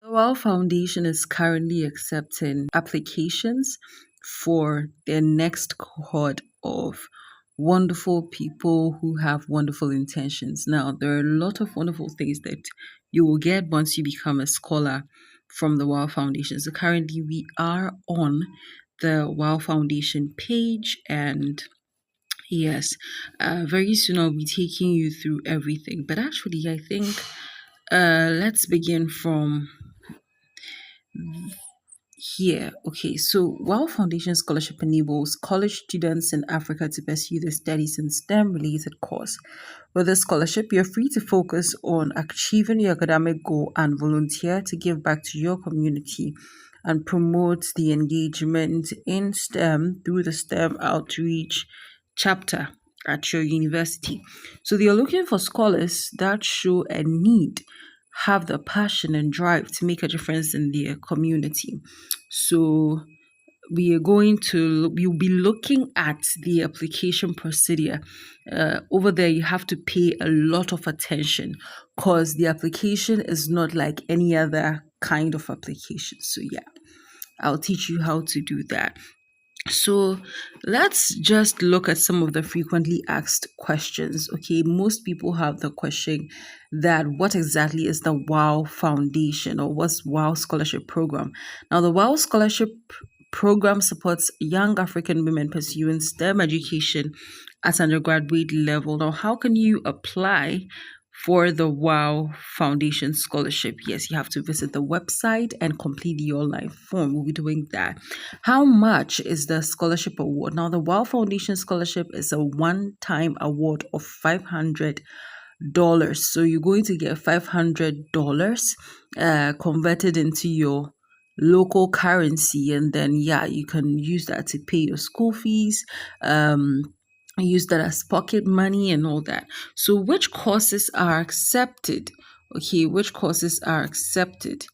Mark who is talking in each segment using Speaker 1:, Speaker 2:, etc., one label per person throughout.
Speaker 1: The WAAW Foundation is currently accepting applications for their next cohort of wonderful people who have wonderful intentions. Now, there are a lot of wonderful things that you will get once you become a scholar from the WAAW Foundation. So, currently, we are on the WAAW Foundation page, and yes, very soon I'll be taking you through everything. But actually, I think let's begin from here. Okay, so WOW Foundation Scholarship enables college students in Africa to pursue their studies in STEM related course. With this scholarship, you're free to focus on achieving your academic goal and volunteer to give back to your community and promote the engagement in STEM through the STEM outreach chapter at your university. So they are looking for scholars that show a need, have the passion and drive to make a difference in their community. So we'll be looking at the application procedure. Over there, you have to pay a lot of attention because the application is not like any other kind of application. So yeah, I'll teach you how to do that. So let's just look at some of the frequently asked questions. Okay, most people have the question that what exactly is the WOW Foundation or what's WOW Scholarship Program? Now, the WOW Scholarship Program supports young African women pursuing STEM education at undergraduate level. Now, how can you apply for the WOW Foundation Scholarship? Yes, you have to visit the website and complete the online form. We'll be doing that. How much is the scholarship award? Now, the WOW Foundation Scholarship is a one-time award of $500. So you're going to get $500 converted into your local currency, and then you can use that to pay your school fees, use that as pocket money and all that. So which courses are accepted? Okay, which courses are accepted?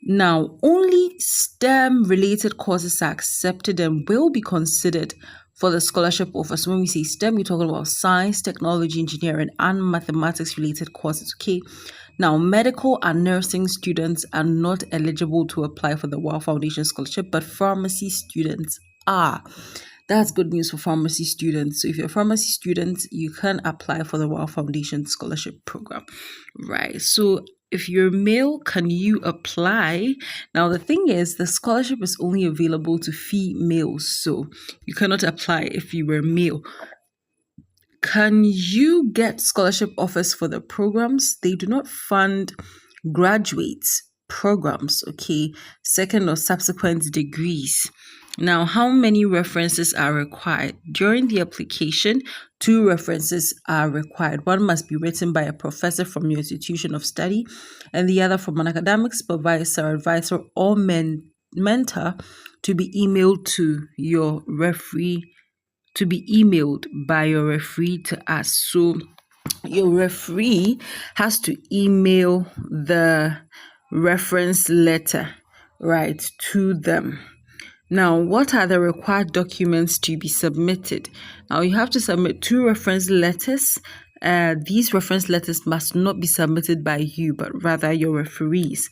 Speaker 1: Now, only STEM related courses are accepted and will be considered for the scholarship offer. So when we say STEM, we're talking about science, technology, engineering, and mathematics related courses. Okay. Now, medical and nursing students are not eligible to apply for the WOW Foundation Scholarship, but pharmacy students are. That's good news for pharmacy students. So if you're a pharmacy student, you can apply for the WOW Foundation Scholarship Program, right? So if you're male, can you apply? Now, the thing is, the scholarship is only available to females, so you cannot apply if you were male. Can you get scholarship offers for the programs? They do not fund graduates programs, okay, second or subsequent degrees. Now, how many references are required? During the application, 2 references are required. One must be written by a professor from your institution of study, and the other from an academic supervisor, advisor, or mentor to be emailed to your referee, to be emailed by your referee to us. So your referee has to email the reference letter, right, to them. Now, what are the required documents to be submitted? Now, you have to submit 2 reference letters. These reference letters must not be submitted by you, but rather your referees.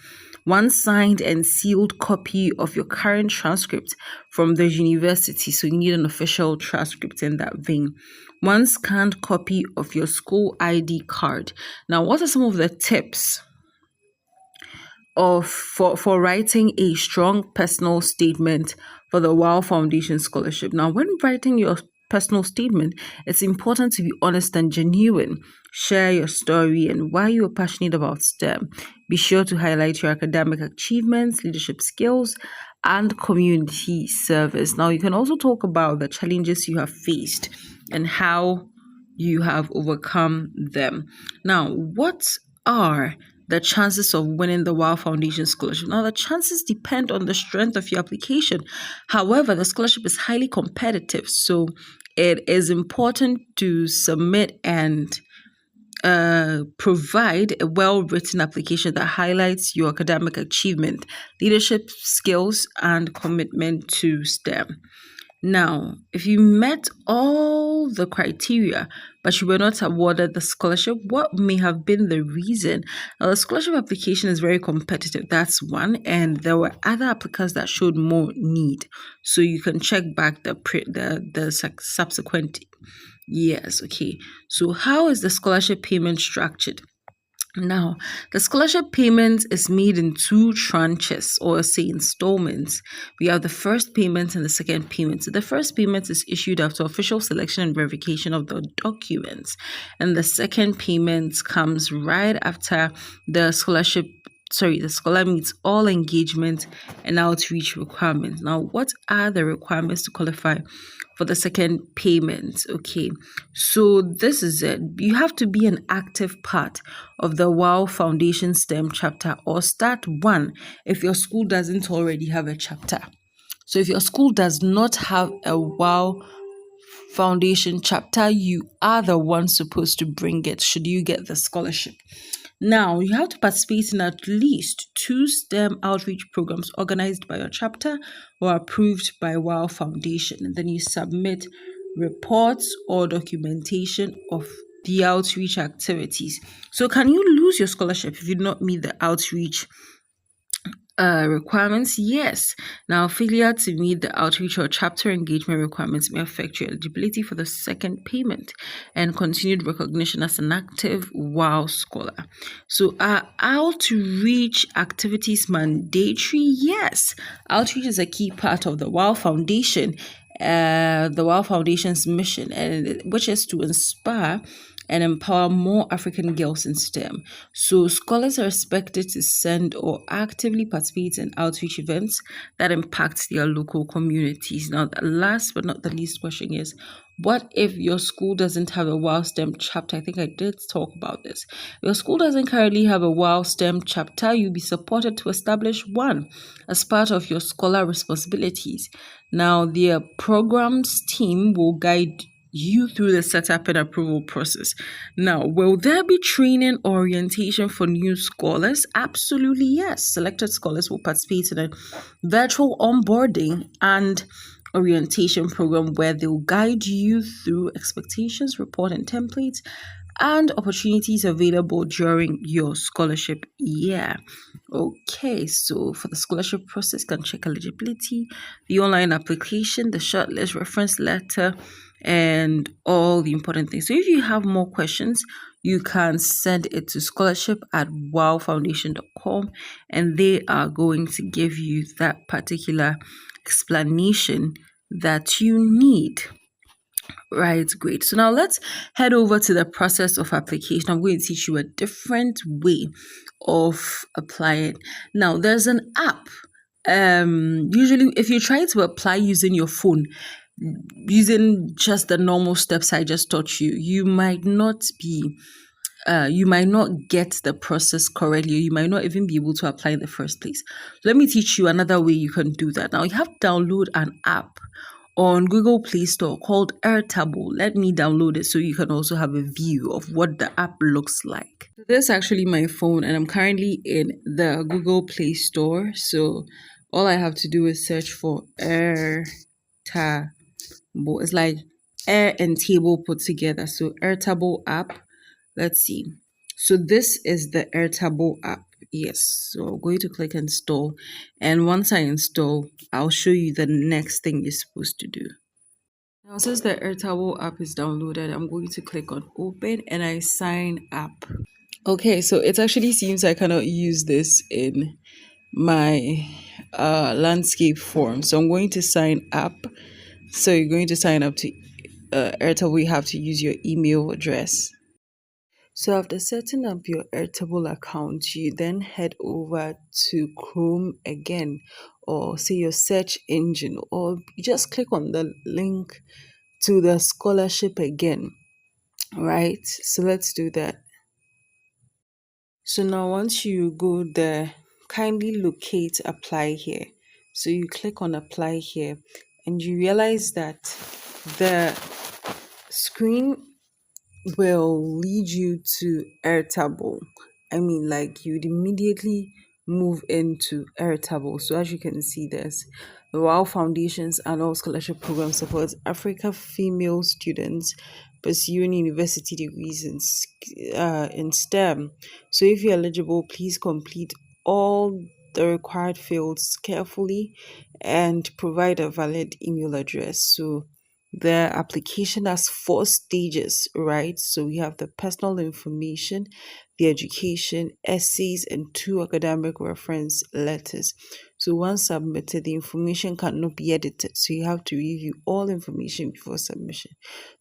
Speaker 1: 1 signed and sealed copy of your current transcript from the university. So you need an official transcript in that vein. 1 scanned copy of your school ID card. Now, what are some of the tips for writing a strong personal statement for the WOW Foundation Scholarship? Now, when writing your personal statement, it's important to be honest and genuine. Share your story and why you are passionate about STEM. Be sure to highlight your academic achievements, leadership skills, and community service. Now, you can also talk about the challenges you have faced and how you have overcome them. Now, what are the chances of winning the WOW Foundation Scholarship? Now, the chances depend on the strength of your application. However, the scholarship is highly competitive, so it is important to submit and provide a well-written application that highlights your academic achievement, leadership skills, and commitment to STEM. Now, if you met all the criteria but you were not awarded the scholarship, what may have been the reason? Now, the scholarship application is very competitive. That's one, and there were other applicants that showed more need. So you can check back the subsequent years. Okay. So how is the scholarship payment structured? Now, the scholarship payment is made in two tranches, or say installments. We have the first payment and the second payment. So the first payment is issued after official selection and verification of the documents, and the second payment comes right after the the scholar meets all engagement and outreach requirements. Now, what are the requirements to qualify for the second payment? Okay, so this is it. You have to be an active part of the WAAW Foundation STEM chapter, or start one if your school doesn't already have a chapter. So if your school does not have a WAAW Foundation chapter, you are the one supposed to bring it should you get the scholarship. Now, you have to participate in at least two STEM outreach programs organized by your chapter or approved by WAAW Foundation. And then you submit reports or documentation of the outreach activities. So, can you lose your scholarship if you do not meet the outreach requirements? Yes. Now, failure to meet the outreach or chapter engagement requirements may affect your eligibility for the second payment and continued recognition as an active WAAW scholar. So, are outreach activities mandatory? Yes. Outreach is a key part of the WAAW Foundation. The WAAW Foundation's mission, and which is to inspire and empower more African girls in STEM. So scholars are expected to send or actively participate in outreach events that impact their local communities. Now, the last but not the least question is, what if your school doesn't have a WAAW STEM chapter? I think I did talk about this. Your school doesn't currently have a WAAW STEM chapter. You'll be supported to establish one as part of your scholar responsibilities. Now, their programs team will guide you through the setup and approval process. Now, will there be training or orientation for new scholars? Absolutely, yes. Selected scholars will participate in a virtual onboarding and orientation program where they'll guide you through expectations, report, and templates and opportunities available during your scholarship year. Okay, so for the scholarship process, you can check eligibility, the online application, the shortlist, reference letter, and all the important things. So if you have more questions, you can send it to scholarship@wowfoundation.com, and they are going to give you that particular explanation that you need. Right, great. So now let's head over to the process of application. I'm going to teach you a different way of applying. Now, there's an app. Usually, if you try to apply using your phone, using just the normal steps I just taught you, you might not get the process correctly. You might not even be able to apply in the first place. Let me teach you another way you can do that. Now, you have to download an app on Google Play Store called Airtable. Let me download it so you can also have a view of what the app looks like. This is actually my phone, and I'm currently in the Google Play Store. So all I have to do is search for Airtable. It's like air and table put together. So Airtable app. Let's see. So this is the Airtable app. Yes. So I'm going to click install. And once I install, I'll show you the next thing you're supposed to do. Now, since the Airtable app is downloaded, I'm going to click on open and I sign up. Okay, so it actually seems I cannot use this in my landscape form. So I'm going to sign up. So you're going to sign up to Airtable. You have to use your email address. So after setting up your Airtable account, you then head over to Chrome again, or say your search engine, or you just click on the link to the scholarship again, right? So let's do that. So now once you go there, kindly locate apply here. So you click on apply here and you realize that the screen will lead you to Airtable. I mean, like you'd immediately move into Airtable. So as you can see, there's the WAAW Foundation's annual scholarship program supports Africa female students pursuing university degrees in STEM. So if you're eligible, please complete all the required fields carefully and provide a valid email address. So the application has 4 stages, right? So we have the personal information, the education, essays, and 2 academic reference letters. So once submitted, the information cannot be edited. So you have to review all information before submission.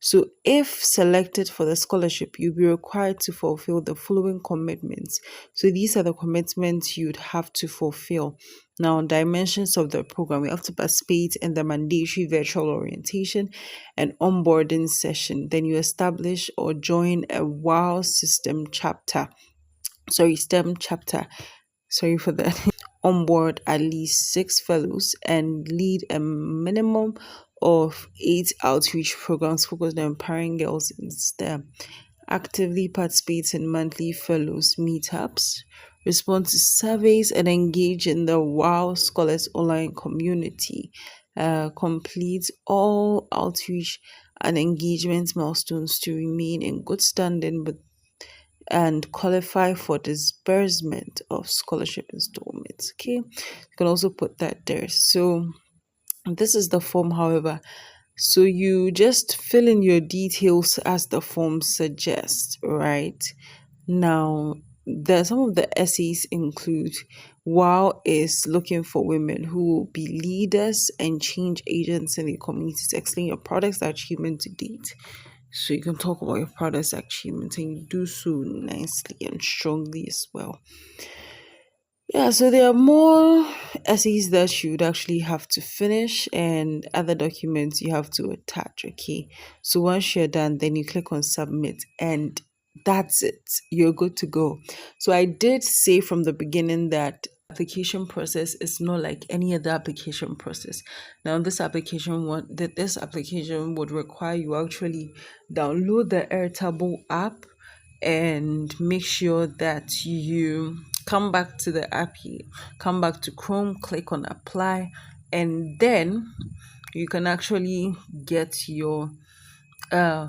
Speaker 1: So if selected for the scholarship, you'll be required to fulfill the following commitments. So these are the commitments you'd have to fulfill. Now, dimensions of the program, we have to participate in the mandatory virtual orientation and onboarding session. Then you establish or join a WOW STEM chapter. Sorry for that. Onboard at least 6 fellows and lead a minimum of 8 outreach programs focused on empowering girls in STEM. Actively participate in monthly fellows meetups, respond to surveys, and engage in the WOW Scholars online community. Complete all outreach and engagement milestones to remain in good standing with and qualify for disbursement of scholarship installments. Okay, you can also put that there. So this is the form, however. So you just fill in your details as the form suggests, right? Now, some of the essays include WOW is looking for women who will be leaders and change agents in the communities. Explain your product's achievement to date. So you can talk about your product's achievements and you do so nicely and strongly as well. Yeah, so there are more essays that you would actually have to finish and other documents you have to attach. Okay, so once you're done, then you click on submit and that's it. You're good to go. So I did say from the beginning that application process is not like any other application process. Now this application would require you actually download the Airtable app and make sure that you come back to the app, come back to Chrome, click on apply, and then you can actually get your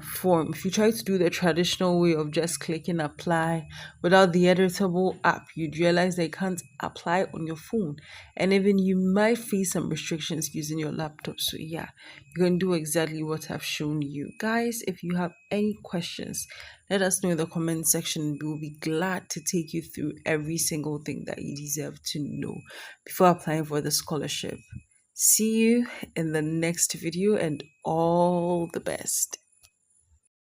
Speaker 1: form. If you try to do the traditional way of just clicking apply without the editable app, you'd realize they can't apply on your phone, and even you might face some restrictions using your laptop. So yeah, you can do exactly what I've shown you. Guys, if you have any questions, let us know in the comment section. We'll be glad to take you through every single thing that you deserve to know before applying for the scholarship. See you in the next video and all the best.